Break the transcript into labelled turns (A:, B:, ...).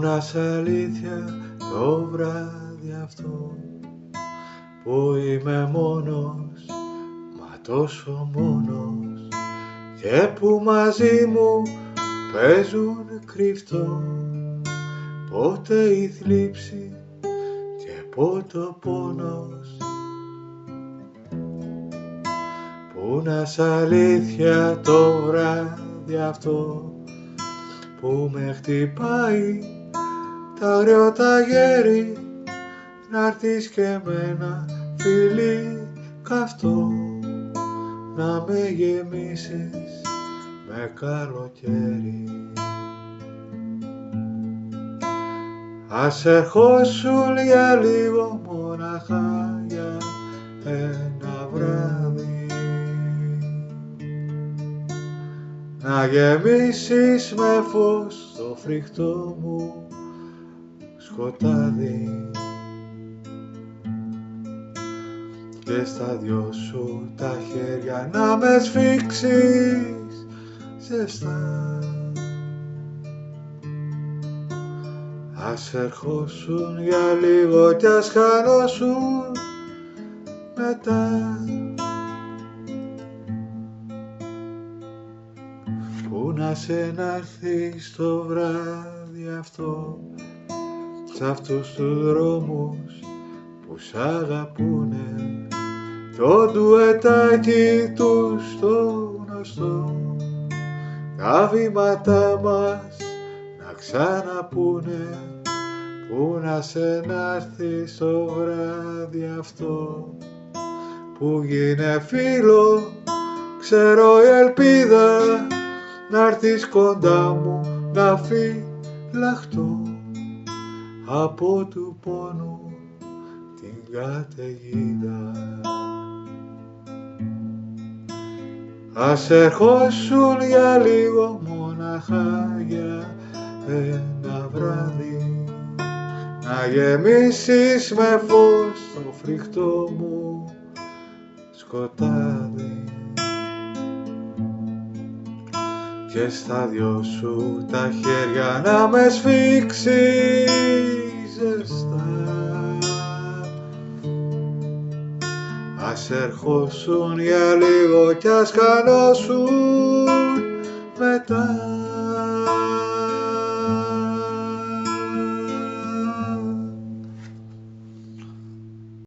A: να σ' αλήθεια το βράδυ αυτό που είμαι μόνος, μα τόσο μόνος, και που μαζί μου παίζουν κρυφτό πότε η θλίψη και πότε ο πόνος. Που να σ' αλήθεια το βράδυ αυτό που με χτυπάει τα αγριώτα γέρι, να'ρθεις και με ένα φιλί καυτό να με γεμίσεις με καλοκαίρι. Ας ερχόσουν για λίγο μοναχά για ένα βράδυ, να γεμίσεις με φως το φρικτό μου σκοτάδι, και στα δυο σου τα χέρια να με σφίξεις ζεστά. Ας ερχόσουν για λίγο κι ας χανόσουν μετά. Πού να σε να'ρθεις το βράδυ αυτό σ' αυτούς τους δρόμους που σ' αγαπούνε, το ντουετάκι τους το γνωστό, τα βήματά μας να ξαναπούνε. Πού να σε να'ρθεις το βράδυ αυτό που γίνε φίλο, ξέρω η ελπίδα να'ρθεις κοντά μου να φυλαχτώ από του πόνου την καταιγίδα. Ας ερχόσουν για λίγο μοναχά για ένα βράδυ, να γεμίσεις με φως το φρικτό μου σκοτάδι, και στα δυο σου τα χέρια να με σφίξεις ζεστά. Ας ερχόσουν για λίγο κι ας χανόσουν μετά.